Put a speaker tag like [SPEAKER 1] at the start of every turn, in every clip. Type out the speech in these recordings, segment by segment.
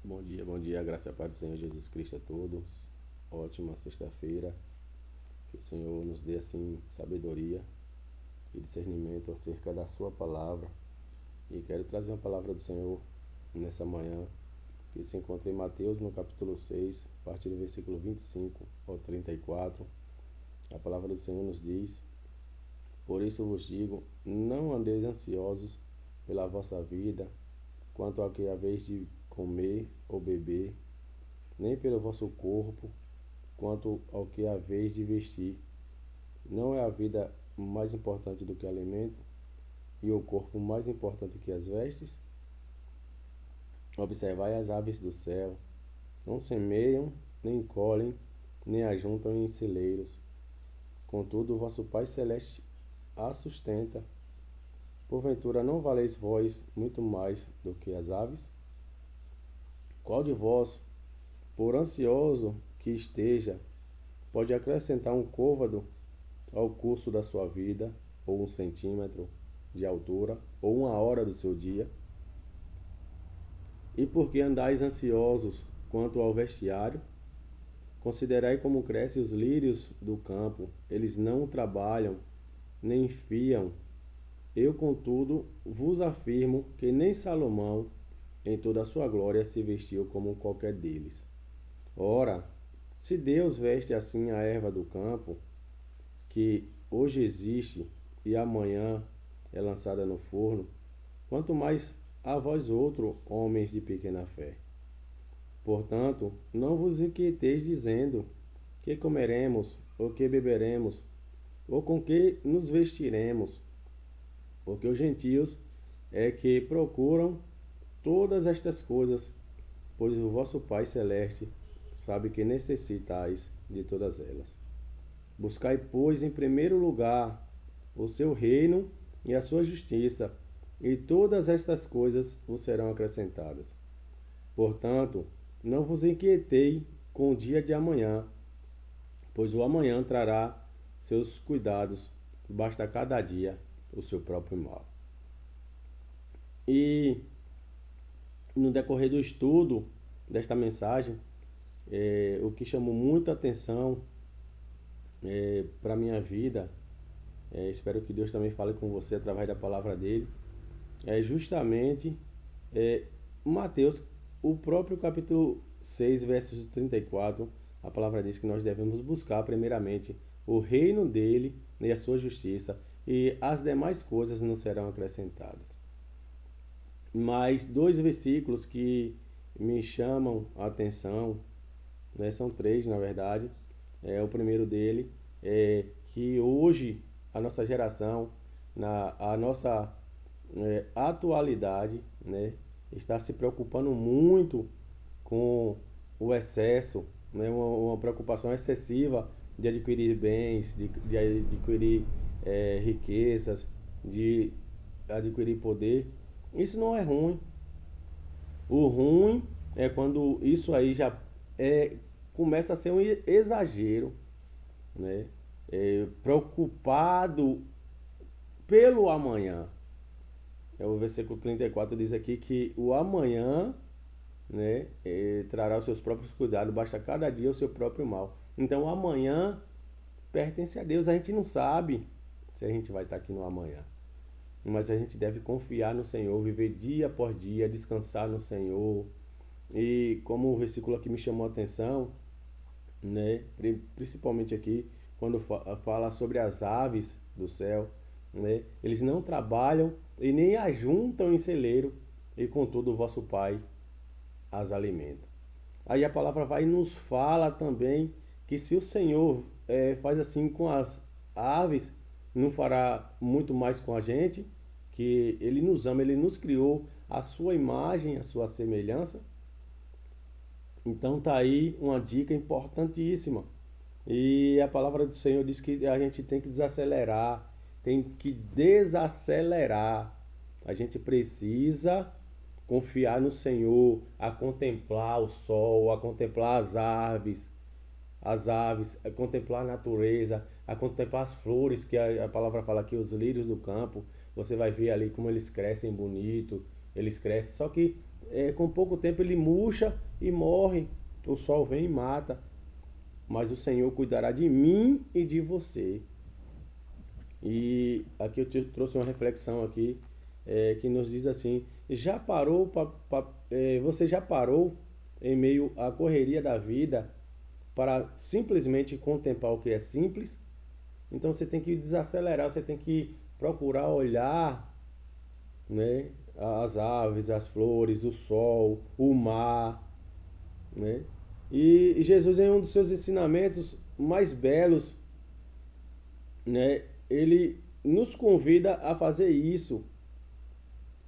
[SPEAKER 1] Bom dia, graças a paz do Senhor Jesus Cristo a todos. Ótima sexta-feira. Que o Senhor nos dê assim sabedoria e discernimento acerca da sua palavra. E quero trazer uma palavra do Senhor nessa manhã, que se encontra em Mateus no capítulo 6, a partir do versículo 25 ao 34. A palavra do Senhor nos diz: Por isso vos digo, não andeis ansiosos pela vossa vida, quanto ao que haveis de comer ou beber, nem pelo vosso corpo, quanto ao que haveis de vestir. Não é a vida mais importante do que o alimento, e o corpo mais importante que as vestes? Observai as aves do céu, não semeiam, nem colhem, nem ajuntam em celeiros. Contudo, o vosso Pai Celeste a sustenta. Porventura não valeis vós muito mais do que as aves? Qual de vós, por ansioso que esteja, pode acrescentar um côvado ao curso da sua vida, ou 1 centímetro de altura, ou 1 hora do seu dia? E por que andais ansiosos quanto ao vestiário? Considerai como crescem os lírios do campo, eles não trabalham, nem fiam. Eu, contudo, vos afirmo que nem Salomão, em toda a sua glória, se vestiu como qualquer deles. Ora, se Deus veste assim a erva do campo, que hoje existe e amanhã é lançada no forno, quanto mais a vós outros, homens de pequena fé. Portanto, não vos inquieteis dizendo: que comeremos, ou que beberemos, ou com que nos vestiremos? Porque os gentios é que procuram todas estas coisas, pois o vosso Pai Celeste sabe que necessitais de todas elas. Buscai, pois, em primeiro lugar o seu reino e a sua justiça, e todas estas coisas vos serão acrescentadas. Portanto, não vos inquietei com o dia de amanhã, pois o amanhã trará seus cuidados, basta cada dia o seu próprio mal. E no decorrer do estudo desta mensagem, o que chamou muita atenção para a minha vida, espero que Deus também fale com você através da palavra dele, é justamente Mateus, o próprio capítulo 6, versos 34, a palavra diz que nós devemos buscar primeiramente o reino dele e a sua justiça, e as demais coisas nos serão acrescentadas. Mas dois versículos que me chamam a atenção, são três na verdade. O primeiro dele é que hoje a nossa geração, a nossa atualidade, está se preocupando muito com o excesso, uma preocupação excessiva de adquirir bens, de adquirir riquezas, de adquirir poder. Isso não é ruim. O ruim é quando isso aí já começa a ser um exagero, preocupado pelo amanhã. O versículo 34 diz aqui que o amanhã trará os seus próprios cuidados, basta cada dia o seu próprio mal. Então o amanhã pertence a Deus. A gente não sabe se a gente vai estar aqui no amanhã, mas a gente deve confiar no Senhor, viver dia após dia, descansar no Senhor. E como o versículo aqui me chamou a atenção, principalmente aqui, quando fala sobre as aves do céu, eles não trabalham e nem ajuntam em celeiro, e contudo o vosso Pai as alimenta. Aí a palavra vai e nos fala também que se o Senhor faz assim com as aves, não fará muito mais com a gente, que Ele nos ama, Ele nos criou a sua imagem, a sua semelhança. Então tá aí uma dica importantíssima. E a palavra do Senhor diz que a gente tem que desacelerar, tem que desacelerar. A gente precisa confiar no Senhor, a contemplar o sol, a contemplar as aves, a contemplar a natureza, a contemplar as flores, que a palavra fala aqui, os lírios do campo. Você vai ver ali como eles crescem bonito, eles crescem. Só que com pouco tempo ele murcha e morre. O sol vem e mata. Mas o Senhor cuidará de mim e de você. E aqui eu te trouxe uma reflexão aqui que nos diz assim: você já parou em meio à correria da vida para simplesmente contemplar o que é simples? Então você tem que desacelerar, você tem que procurar olhar, né, as aves, as flores, o sol, o mar, né? E Jesus, em um dos seus ensinamentos mais belos, né, ele nos convida a fazer isso.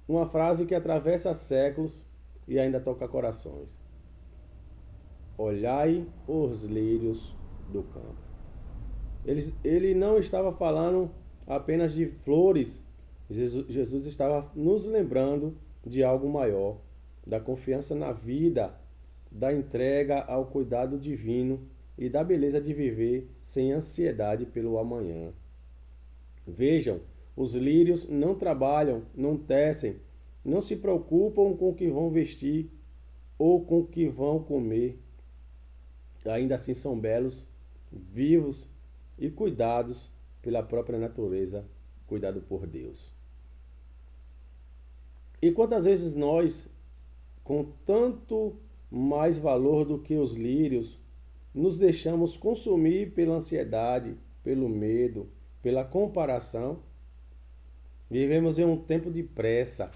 [SPEAKER 1] Uma frase que atravessa séculos e ainda toca corações. Olhai os lírios do campo. Ele não estava falando apenas de flores. Jesus estava nos lembrando de algo maior, da confiança na vida, da entrega ao cuidado divino e da beleza de viver sem ansiedade pelo amanhã. Vejam, os lírios não trabalham, não tecem, não se preocupam com o que vão vestir ou com o que vão comer. Ainda assim são belos, vivos e cuidados pela própria natureza, cuidado por Deus. E quantas vezes nós, com tanto mais valor do que os lírios, nos deixamos consumir pela ansiedade, pelo medo, pela comparação? Vivemos em um tempo de pressa.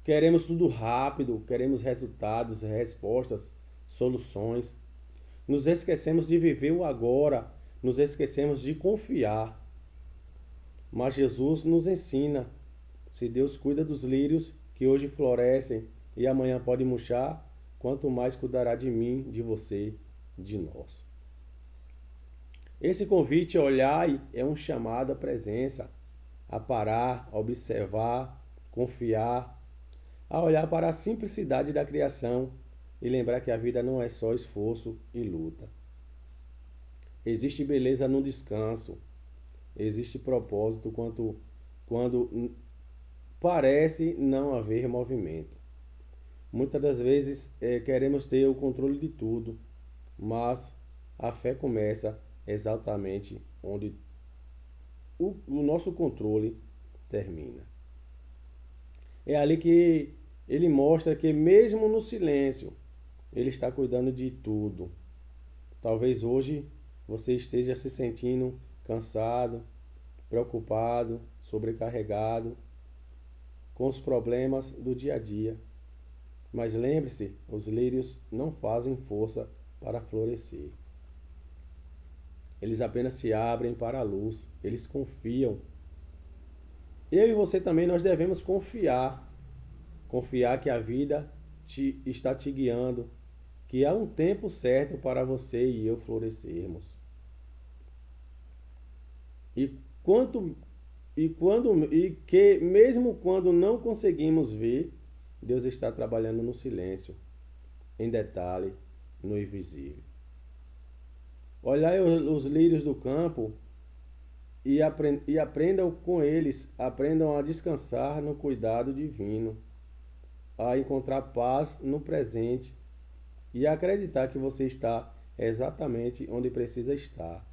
[SPEAKER 1] Queremos tudo rápido, queremos resultados, respostas, soluções. Nos esquecemos de viver o agora, nos esquecemos de confiar. Mas Jesus nos ensina: se Deus cuida dos lírios que hoje florescem e amanhã podem murchar, quanto mais cuidará de mim, de você, de nós. Esse convite a olhar é um chamado à presença, a parar, a observar, confiar, a olhar para a simplicidade da criação e lembrar que a vida não é só esforço e luta. Existe beleza no descanso, existe propósito quando parece não haver movimento. Muitas das vezes queremos ter o controle de tudo, mas a fé começa exatamente onde o nosso controle termina. É ali que ele mostra que mesmo no silêncio, ele está cuidando de tudo. Talvez hoje você esteja se sentindo cansado, preocupado, sobrecarregado com os problemas do dia a dia. Mas lembre-se, os lírios não fazem força para florescer. Eles apenas se abrem para a luz, eles confiam. Eu e você também, nós devemos confiar. Confiar que a vida está te guiando, que há um tempo certo para você e eu florescermos. E que mesmo quando não conseguimos ver, Deus está trabalhando no silêncio, em detalhe, no invisível. Olhai os lírios do campo e aprendam com eles, aprendam a descansar no cuidado divino, a encontrar paz no presente e a acreditar que você está exatamente onde precisa estar,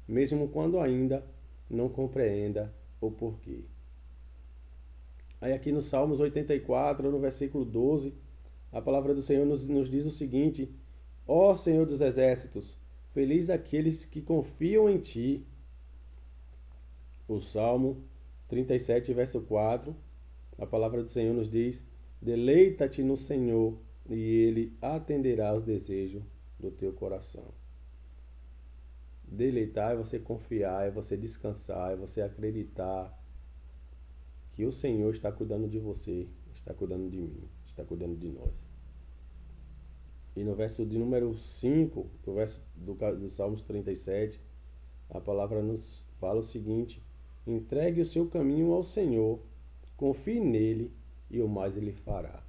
[SPEAKER 1] mesmo quando ainda não compreenda o porquê. Aí aqui no Salmos 84, no versículo 12, a palavra do Senhor nos diz o seguinte: ó Senhor dos exércitos, feliz aqueles que confiam em ti. O Salmo 37, verso 4, a palavra do Senhor nos diz: deleita-te no Senhor, e Ele atenderá aos desejos do teu coração. Deleitar é você confiar, é você descansar, é você acreditar que o Senhor está cuidando de você, está cuidando de mim, está cuidando de nós. E no verso de número 5, o verso do Salmos 37, a palavra nos fala o seguinte: entregue o seu caminho ao Senhor, confie nele e o mais ele fará.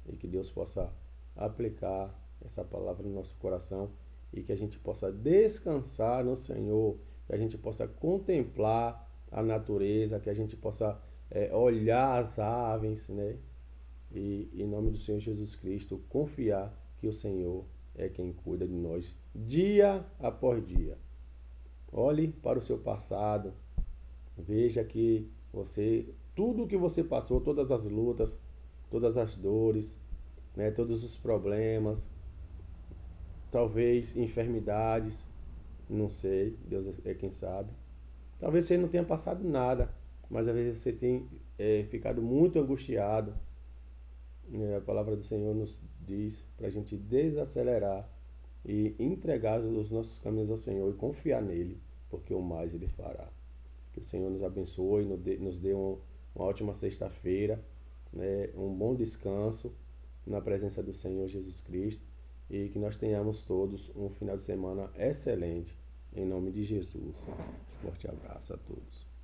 [SPEAKER 1] E que Deus possa aplicar essa palavra no nosso coração e que a gente possa descansar no Senhor, que a gente possa contemplar a natureza, que a gente possa olhar as aves, né? E em nome do Senhor Jesus Cristo, confiar que o Senhor é quem cuida de nós dia após dia. Olhe para o seu passado, veja que tudo o que você passou, todas as lutas, todas as dores, né, todos os problemas, talvez enfermidades, não sei, Deus é quem sabe. Talvez você não tenha passado nada, mas às vezes você tem ficado muito angustiado. A palavra do Senhor nos diz para a gente desacelerar e entregar os nossos caminhos ao Senhor e confiar nele, porque o mais ele fará. Que o Senhor nos abençoe, nos dê uma ótima sexta-feira, né, um bom descanso na presença do Senhor Jesus Cristo e que nós tenhamos todos um final de semana excelente, em nome de Jesus. Forte abraço a todos.